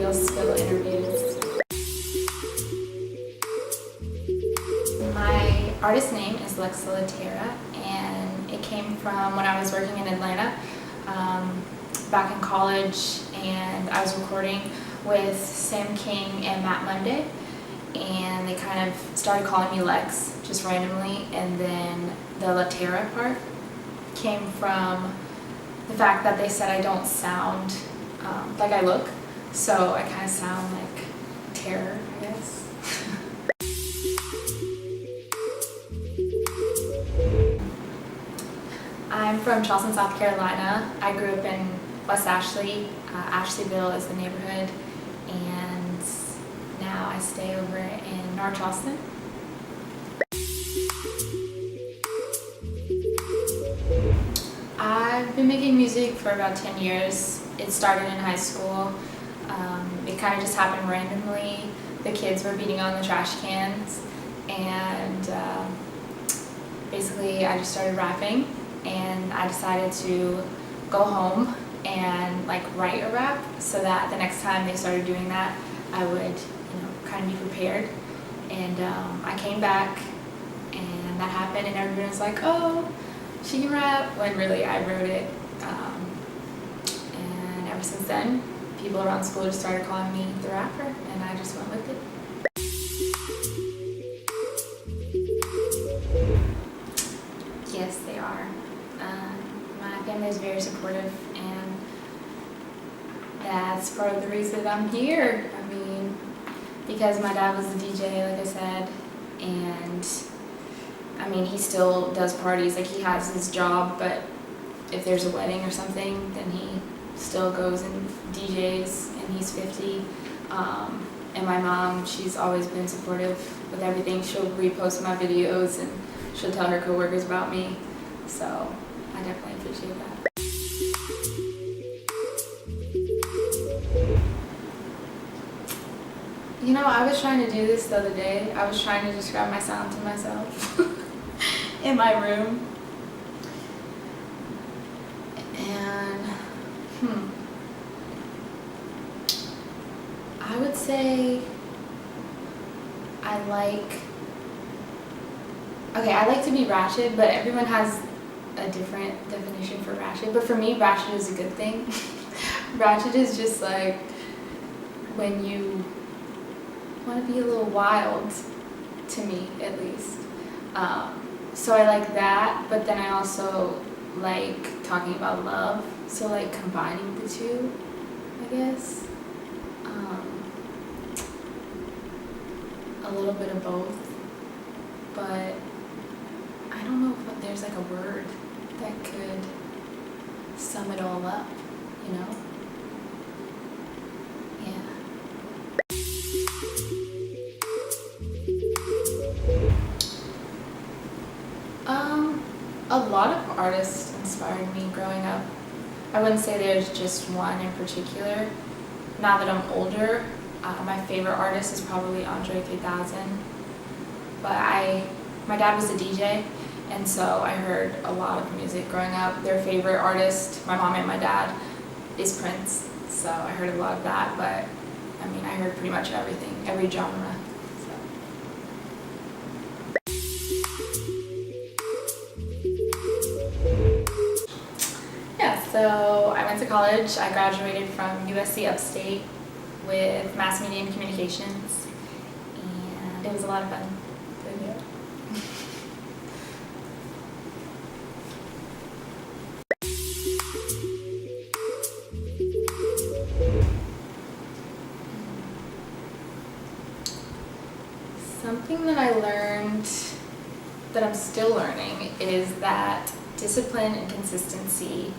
real skill interviews. My artist name is Lexa L'Terra, and it came from when I was working in Atlanta back in college, and I was recording with Sam King and Matt Monday, and they kind of started calling me Lex just randomly, and then the L'Terra part came from the fact that they said I don't sound like I look, so I kind of sound like terror, I guess. I'm from Charleston, South Carolina. I grew up in West Ashley. Ashleyville is the neighborhood, and now I stay over in North Charleston. I've been making music for about 10 years. It started in high school. It kind of just happened randomly. The kids were beating on the trash cans, and basically I just started rapping, and I decided to go home and write a rap so that the next time they started doing that, I would kind of be prepared. And I came back, and that happened, and everybody was like, oh, she can rap, when really I wrote it. And ever since then, people around school just started calling me the rapper, and I just went with it. Yes, they are. My family is very supportive, and that's part of the reason I'm here. I mean, because my dad was a DJ, like I said, and I mean, he still does parties, he has his job, but if there's a wedding or something, then he still goes and DJs, and he's 50. And my mom, she's always been supportive with everything. She'll repost my videos, and she'll tell her coworkers about me, so I definitely appreciate that. I was trying to do this the other day. I was trying to describe my sound to myself in my room. And, I would say I like to be ratchet, but everyone has a different definition for ratchet. But for me, ratchet is a good thing. Ratchet is just when you want to be a little wild, to me at least. So I like that, but then I also like talking about love, so combining the two, I guess. A little bit of both, but I don't know if there's a word that could sum it all up, Yeah. A lot of artists inspired me growing up. I wouldn't say there's just one in particular. Now that I'm older, my favorite artist is probably Andre 3000. But my dad was a DJ, and so I heard a lot of music growing up. Their favorite artist, my mom and my dad, is Prince. So I heard a lot of that, but I mean, I heard pretty much everything, every genre. So I went to college. I graduated from USC Upstate with Mass Media and Communications, and it was a lot of fun. Something that I learned, that I'm still learning, is that discipline and consistency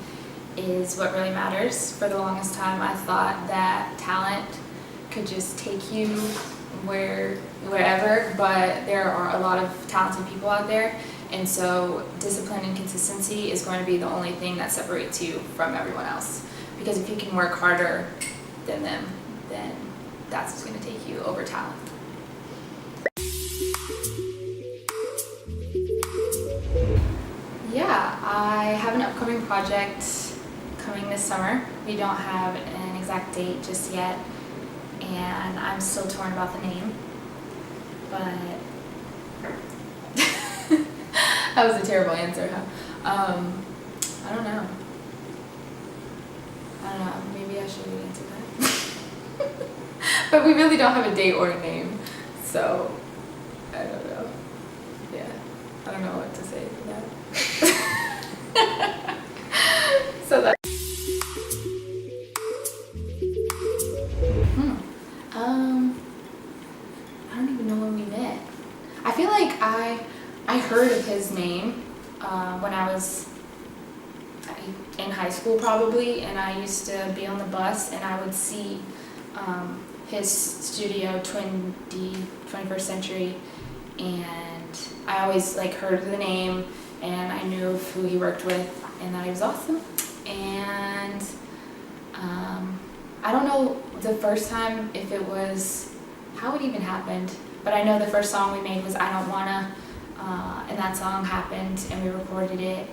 is what really matters. For the longest time, I thought that talent could just take you wherever, but there are a lot of talented people out there, and so discipline and consistency is going to be the only thing that separates you from everyone else. Because if you can work harder than them, then that's what's going to take you over talent. Yeah, I have an upcoming project coming this summer. We don't have an exact date just yet, and I'm still torn about the name, but that was a terrible answer, huh? I don't know. Maybe I should answer that. But we really don't have a date or a name, so I don't know. Yeah, I don't know what to say to that. So that. I don't even know when we met. I feel like I heard of his name when I was in high school probably, and I used to be on the bus and I would see his studio, 21st Century, and I always like heard the name and I knew of who he worked with and that he was awesome. And I don't know the first time if it was, how it even happened, but I know the first song we made was I Don't Wanna, and that song happened and we recorded it,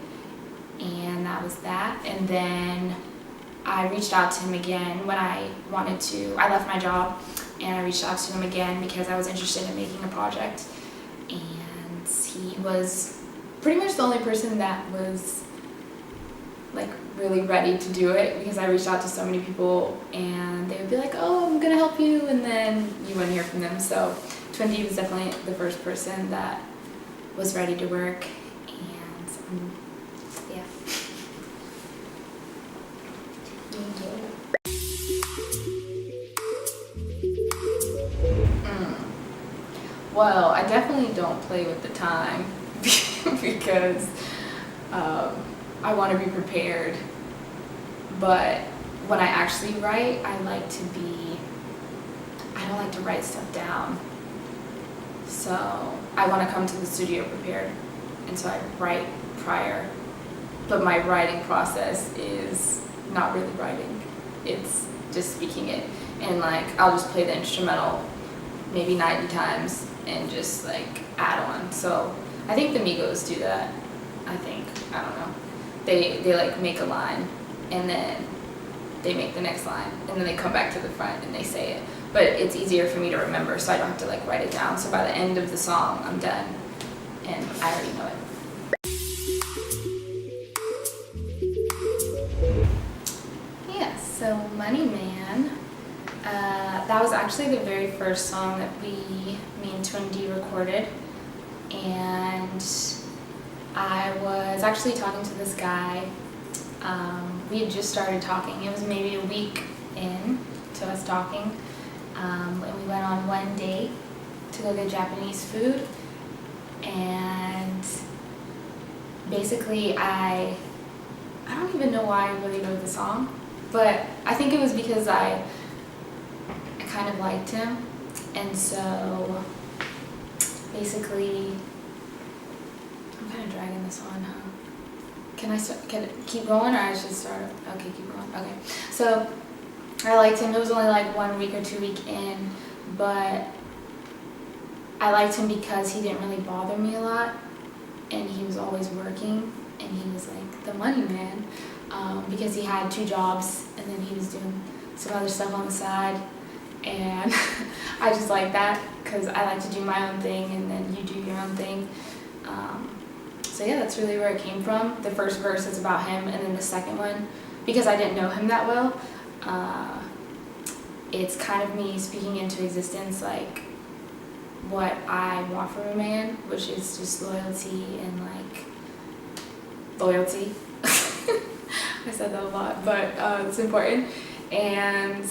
and that was that. And then I reached out to him again when I left my job, and I reached out to him again because I was interested in making a project, and he was pretty much the only person that was like really ready to do it, because I reached out to so many people and they would be like, oh, I'm gonna help you, and then you wouldn't hear from them. So Twin D was definitely the first person that was ready to work, and yeah. Well, I definitely don't play with the time because I want to be prepared, but when I actually write, I don't like to write stuff down. So I want to come to the studio prepared, and so I write prior, but my writing process is not really writing, it's just speaking it, and like I'll just play the instrumental maybe 90 times and just like add on. So I think the Migos do that. I don't know. They like make a line and then they make the next line and then they come back to the front and they say it. But it's easier for me to remember, so I don't have to like write it down. So by the end of the song, I'm done and I already know it. Yeah, so Money Man, that was actually the very first song that me and Twin D recorded, and I was actually talking to this guy. We had just started talking. It was maybe a week in to us talking, and we went on one date to go get Japanese food, and basically I don't even know why I really wrote the song, but I think it was because I kind of liked him, and so basically I'm kind of dragging this on, huh? Can it keep going, or I should start? Okay, keep going. Okay, so I liked him. It was only like 1 week or 2 week in, but I liked him because he didn't really bother me a lot, and he was always working, and he was like the money man, because he had 2 jobs, and then he was doing some other stuff on the side, and I just like that because I like to do my own thing, and then you do your own thing. So yeah, that's really where it came from. The first verse is about him, and then the second one, because I didn't know him that well, it's kind of me speaking into existence like what I want from a man, which is just loyalty and like loyalty. I said that a lot, but it's important. And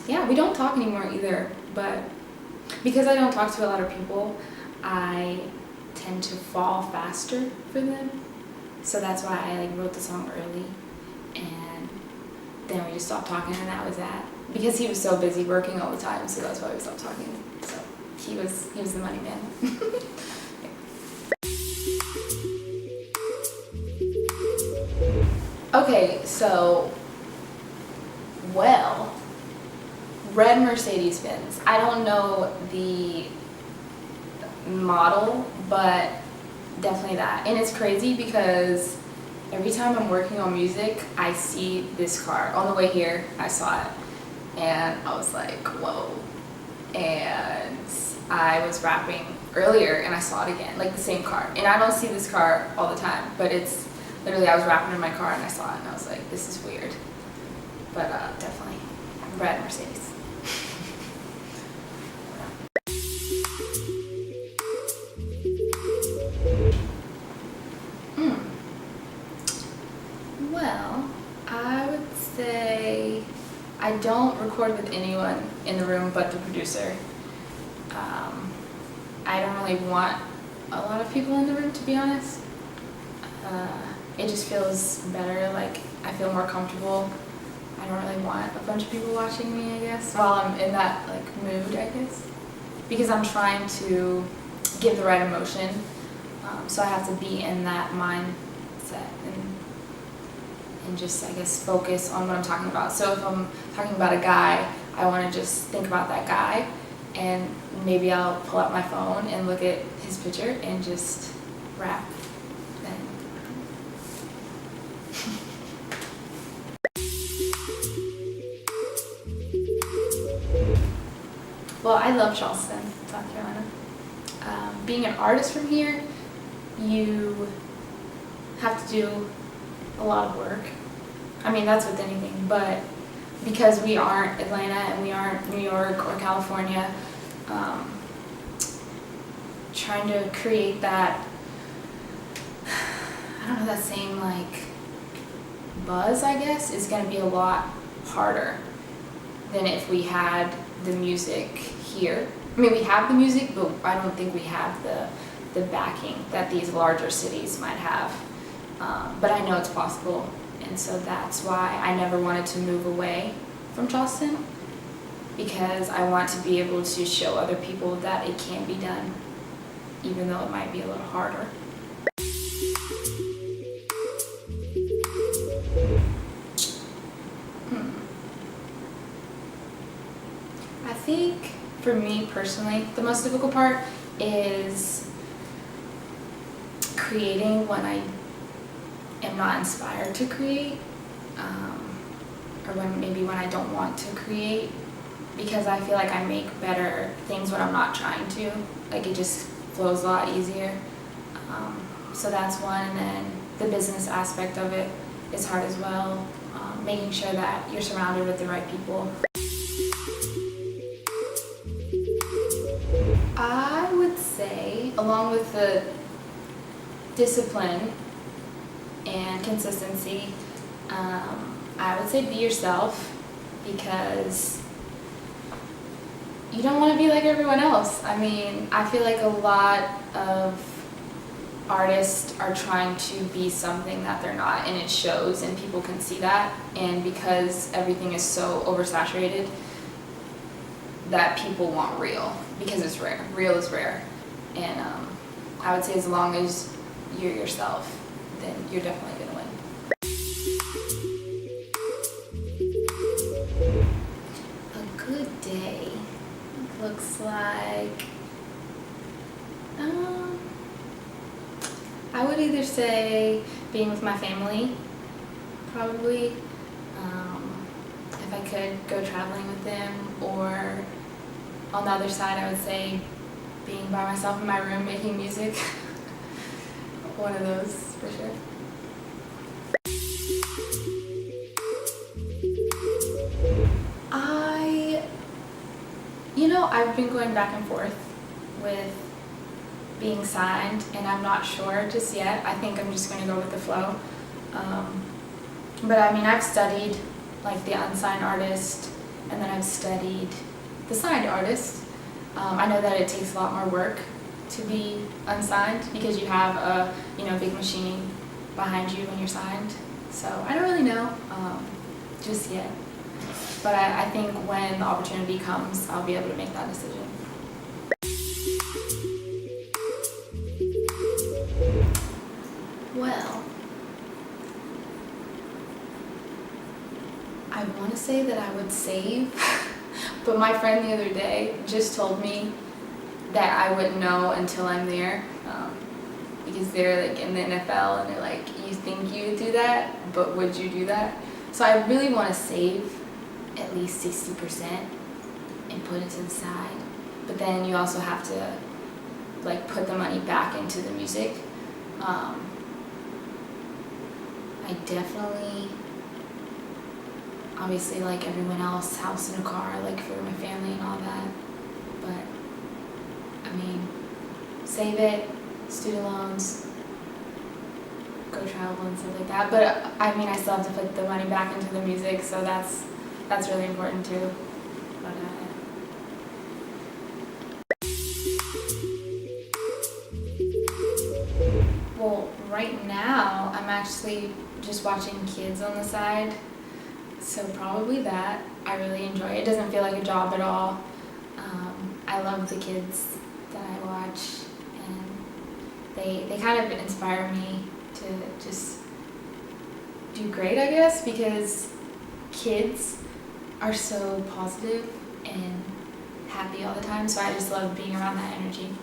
yeah, we don't talk anymore either, but because I don't talk to a lot of people, I tend to fall faster for them. So that's why I like wrote the song early, and then we just stopped talking, and that was that. Because he was so busy working all the time, so that's why we stopped talking. So he was the money man. Okay, so well, red Mercedes-Benz. I don't know the model, but definitely that. And it's crazy because every time I'm working on music, I see this car. On the way here, I saw it. and I was like, whoa. And I was rapping earlier and I saw it again, like the same car. And I don't see this car all the time, but it's literally, I was rapping in my car and I saw it and I was like, this is weird. But definitely red Mercedes. Well, I would say I don't record with anyone in the room but the producer. I don't really want a lot of people in the room, to be honest. It just feels better, like I feel more comfortable. I don't really want a bunch of people watching me, I guess, while I'm in that like mood, I guess. Because I'm trying to give the right emotion, so I have to be in that mindset and just, I guess, focus on what I'm talking about. So if I'm talking about a guy, I want to just think about that guy, and maybe I'll pull out my phone and look at his picture and just rap then. Well, I love Charleston, South Carolina. Being an artist from here, you have to do a lot of work. I mean, that's with anything, but because we aren't Atlanta and we aren't New York or California, trying to create that, I don't know, that same like buzz, I guess, is going to be a lot harder than if we had the music here. I mean, we have the music, but I don't think we have the backing that these larger cities might have. But I know it's possible, and so that's why I never wanted to move away from Charleston, because I want to be able to show other people that it can be done, even though it might be a little harder. I think for me personally, the most difficult part is creating when I am not inspired to create, or when I don't want to create, because I feel like I make better things when I'm not trying to. Like, it just flows a lot easier. So that's one, and then the business aspect of it is hard as well. Making sure that you're surrounded with the right people. I would say, along with the discipline and consistency, I would say be yourself, because you don't want to be like everyone else. I mean, I feel like a lot of artists are trying to be something that they're not, and it shows, and people can see that. And because everything is so oversaturated, that people want real, because it's rare. Real is rare. And I would say as long as you're yourself, then you're definitely going to win. A good day looks like, I would either say being with my family, probably, if I could go traveling with them, or on the other side I would say being by myself in my room making music. One of those for sure. I've been going back and forth with being signed, and I'm not sure just yet. I think I'm just going to go with the flow. But I mean, I've studied like the unsigned artist, and then I've studied the signed artist. I know that it takes a lot more work to be unsigned, because you have a big machine behind you when you're signed. So I don't really know just yet. But I think when the opportunity comes, I'll be able to make that decision. Well, I want to say that I would save, but my friend the other day just told me that I wouldn't know until I'm there, because they're like in the NFL, and they're like, you think you would do that, but would you do that? So I really want to save at least 60% and put it to the side. But then you also have to like put the money back into the music. I definitely, obviously like everyone else, house and a car, like for my family and all that. But I mean, save it, student loans, go travel and stuff like that. But I mean, I still have to put the money back into the music, so that's really important too. But, well, right now I'm actually just watching kids on the side, so probably that. I really enjoy it. It doesn't feel like a job at all. I love the kids that I watch, and they kind of inspire me to just do great, I guess, because kids are so positive and happy all the time, so I just love being around that energy.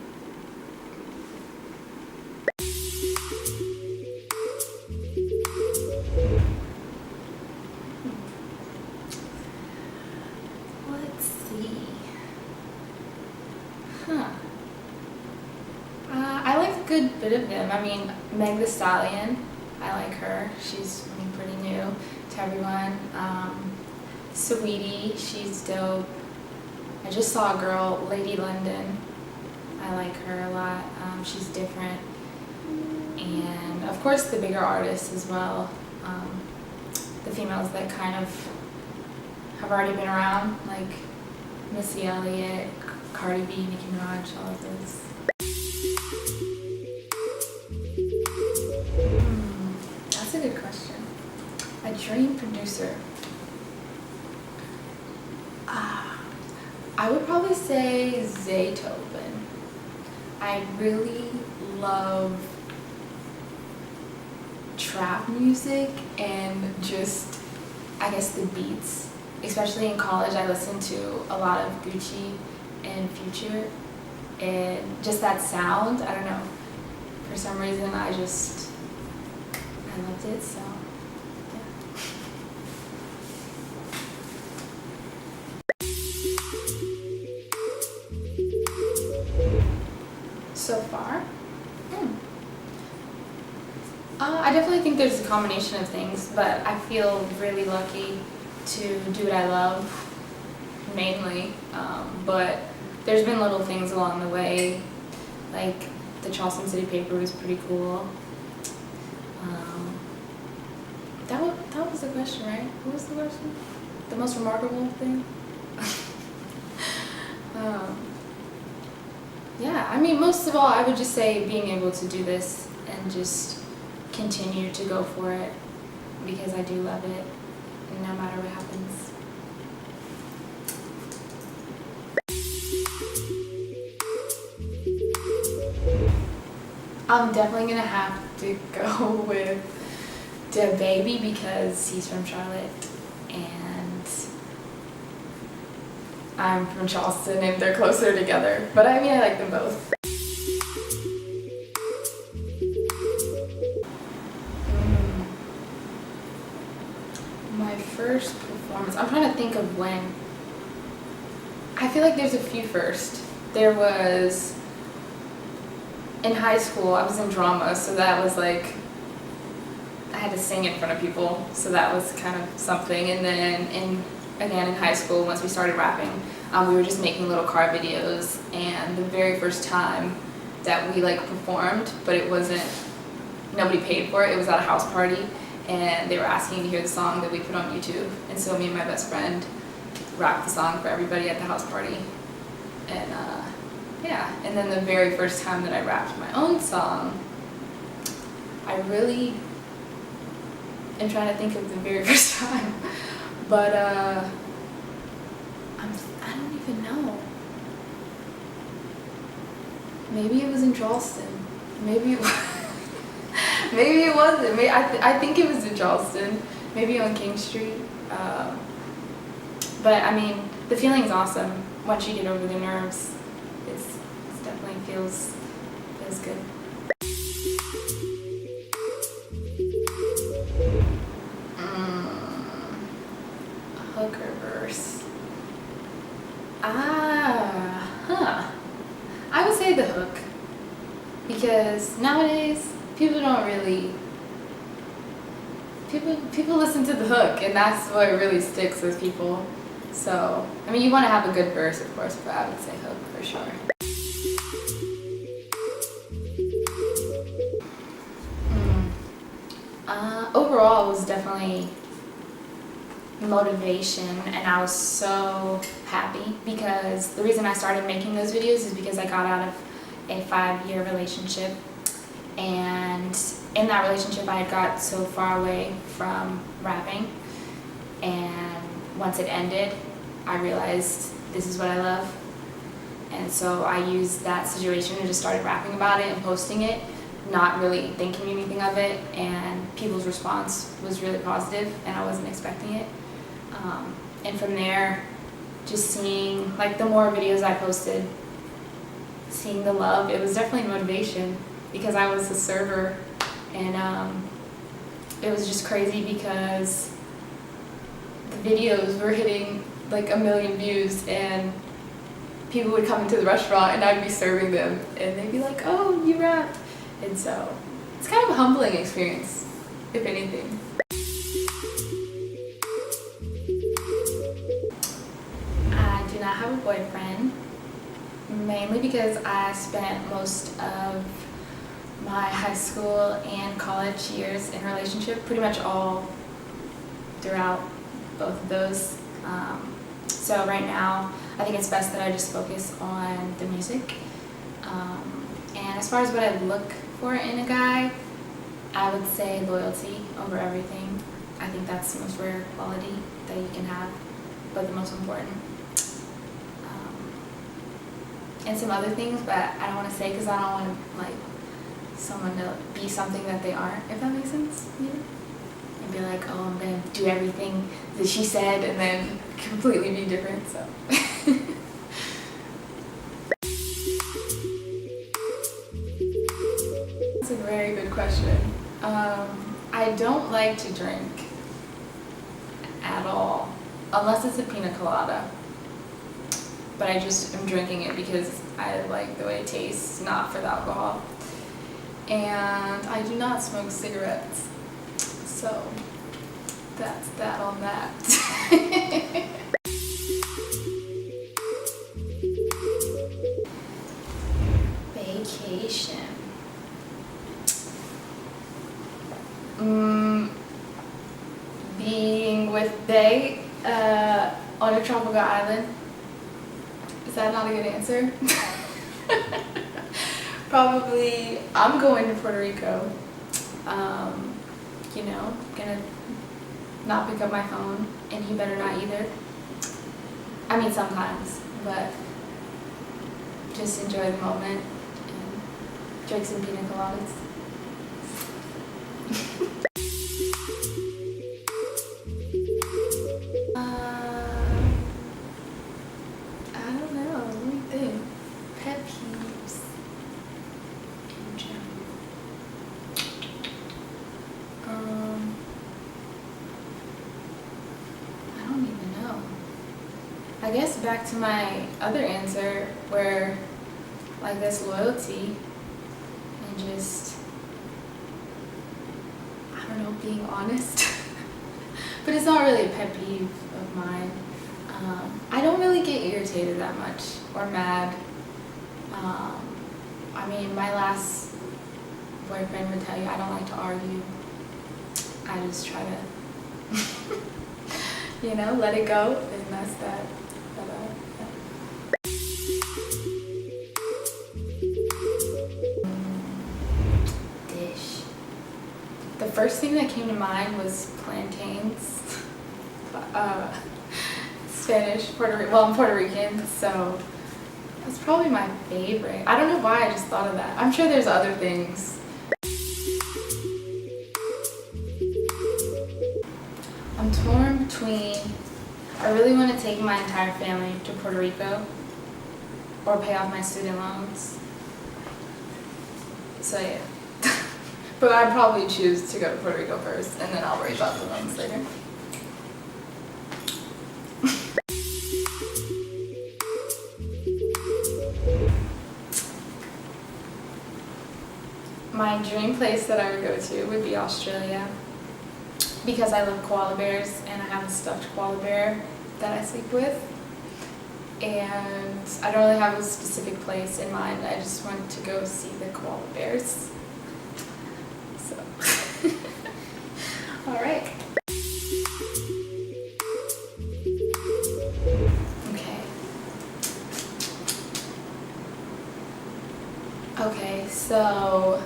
Let's see. I like a good bit of them. I mean, Meg the Stallion, I like her. She's pretty new to everyone. Sweetie, she's dope. I just saw a girl, Lady London. I like her a lot. She's different. And of course the bigger artists as well. The females that kind of have already been around, like Missy Elliott, Cardi B, Nicki Minaj, all of those. That's a good question. A dream producer. I would probably say Zaytoven. I really love trap music and just, I guess, the beats. Especially in college, I listened to a lot of Gucci and Future, and just that sound, I don't know, for some reason I loved it, so yeah. So far? I definitely think there's a combination of things, but I feel really lucky to do what I love, mainly, but there's been little things along the way, like the Charleston City paper was pretty cool. That was the question, right? What was the question? The most remarkable thing? Yeah, I mean, most of all, I would just say being able to do this and just continue to go for it, because I do love it, no matter what happens. I'm definitely gonna have to go with DaBaby because he's from Charlotte and I'm from Charleston and they're closer together. But I mean, I like them both. My first performance, I'm trying to think of when. I feel like there's a few first. There was, in high school, I was in drama, so that was like, I had to sing in front of people, so that was kind of something. And then again in high school, once we started rapping, we were just making little car videos, and the very first time that we like performed, but it wasn't, nobody paid for it, it was at a house party, and they were asking to hear the song that we put on YouTube, and so me and my best friend rapped the song for everybody at the house party. And yeah, and then the very first time that I rapped my own song, I really am trying to think of the very first time, but I don't even know. Maybe it was in Charleston. Maybe it maybe it wasn't. I think it was in Charleston. Maybe on King Street. But I mean, the feeling's awesome. Once you get over the nerves, it definitely feels good. A hooker verse. I would say the hook, because nowadays people don't really, people listen to the hook, and that's what really sticks with people. So, I mean, you want to have a good verse, of course, but I would say hook for sure. Overall, it was definitely motivation, and I was so happy because the reason I started making those videos is because I got out of a 5-year relationship, and in that relationship I had got so far away from rapping, and once it ended I realized this is what I love, and so I used that situation and just started rapping about it and posting it, not really thinking anything of it, and people's response was really positive and I wasn't expecting it. And from there, just seeing, like, the more videos I posted, seeing the love, it was definitely motivation because I was the server, and it was just crazy because the videos were hitting like 1 million views, and people would come into the restaurant and I'd be serving them and they'd be like, "Oh, you rap." And so it's kind of a humbling experience, if anything. I do not have a boyfriend, mainly because I spent most of my high school and college years in a relationship, pretty much all throughout both of those. So right now, I think it's best that I just focus on the music. And as far as what I look for in a guy, I would say loyalty over everything. I think that's the most rare quality that you can have, but the most important. And some other things, but I don't want to say because I don't want to, like, someone to be something that they aren't, if that makes sense. Yeah. And be like, "Oh, I'm gonna do everything that she said," and then completely be different. So. That's a very good question. I don't like to drink at all, unless it's a pina colada. But I just am drinking it because I like the way it tastes, not for the alcohol. And I do not smoke cigarettes. So that's that on that. Vacation. Being with Bay on a tropical island. Is that not a good answer? Probably, I'm going to Puerto Rico. You know, gonna not pick up my phone, and he better not either. I mean, sometimes, but just enjoy the moment and drink some pina coladas. I don't know, let me think. Pet peeves in general. I don't even know. I guess back to my other answer where, like, this loyalty and just, I don't know, being honest. But it's not really a pet peeve of mine. I don't really get irritated that much or mad. I mean, my last boyfriend would tell you I don't like to argue. I just try to, you know, let it go, and that's that. Dish. The first thing that came to mind was plantains. Spanish, I'm Puerto Rican, so that's probably my favorite. I don't know why I just thought of that. I'm sure there's other things. I'm torn between, I really want to take my entire family to Puerto Rico or pay off my student loans. So yeah. But I'd probably choose to go to Puerto Rico first, and then I'll worry about the loans later. My dream place that I would go to would be Australia because I love koala bears and I have a stuffed koala bear that I sleep with. And I don't really have a specific place in mind. I just want to go see the koala bears. So, all right. Okay, so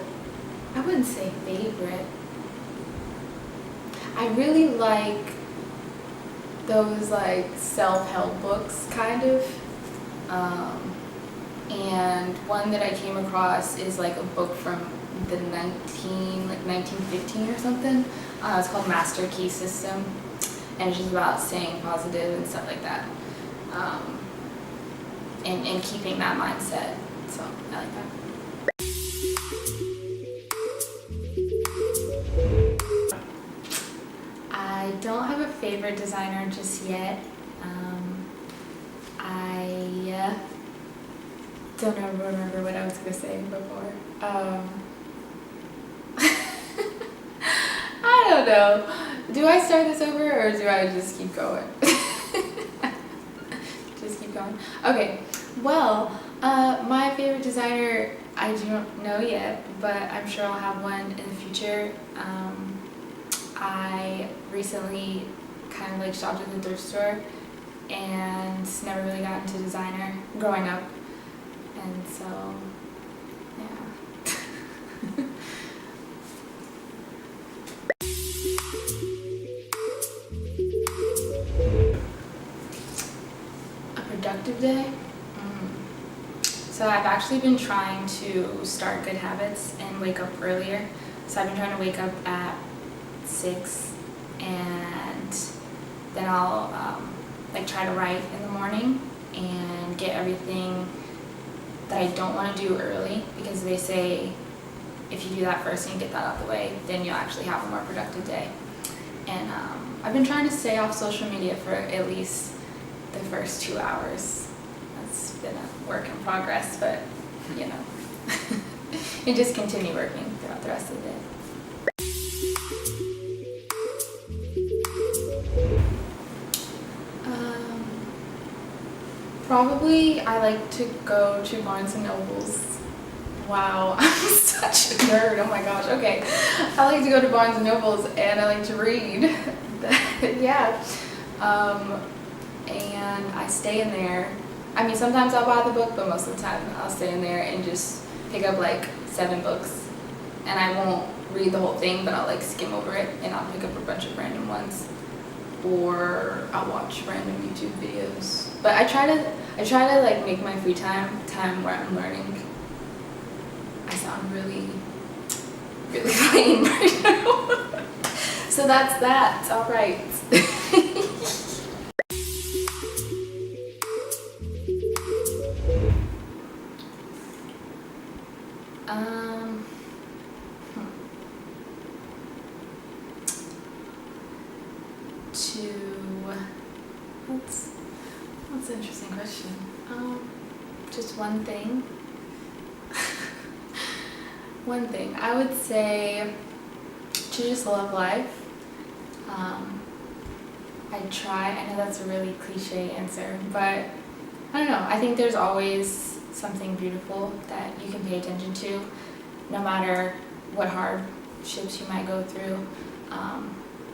I wouldn't say favorite. I really like those like self-help books kind of. And one that I came across is like a book from the 1915 or something. It's called Master Key System, and it's just about staying positive and stuff like that. And keeping that mindset. So I like that. I don't have a favorite designer just yet. I don't remember what I was going to say before. I don't know. Do I start this over or do I just keep going? Just keep going. Okay. Well, my favorite designer, I don't know yet, but I'm sure I'll have one in the future. I recently kind of like shopped at the thrift store and never really got into designer growing up, and so yeah. A productive day? So I've actually been trying to start good habits and wake up earlier. So I've been trying to wake up at 6, and then I'll like try to write in the morning and get everything that I don't want to do early, because they say if you do that first and you get that out of the way, then you'll actually have a more productive day. And I've been trying to stay off social media for at least the first 2 hours. That's been a work in progress, but you know, you just continue working throughout the rest of the day. Probably I like to go to Barnes and Nobles. Wow, I'm such a nerd, oh my gosh, okay. I like to go to Barnes and Nobles and I like to read. Yeah. And I stay in there. I mean, sometimes I'll buy the book, but most of the time I'll stay in there and just pick up like 7 books. And I won't read the whole thing, but I'll like skim over it and I'll pick up a bunch of random ones. Or I'll watch random YouTube videos. But I try to like make my free time where I'm learning. I sound really lame right now. So that's that. All right. That's an interesting question. Just one thing. One thing. I would say to just love life. I know that's a really cliche answer, but I don't know. I think there's always something beautiful that you can pay attention to, no matter what hardships you might go through.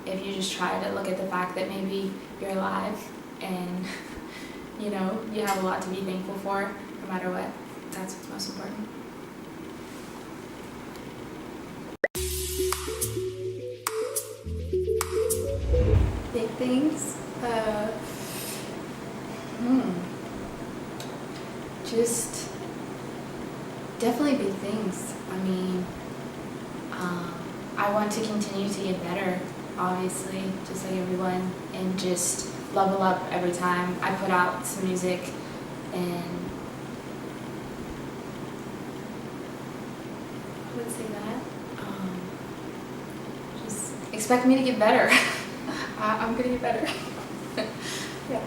If you just try to look at the fact that maybe you're alive and you know you have a lot to be thankful for, no matter what. That's what's most important. Big things. Just definitely big things. I mean, I want to continue to get better, obviously, just like everyone, and just level up every time I put out some music. And I would say that. Just expect me to get better. I'm gonna get better. Yeah.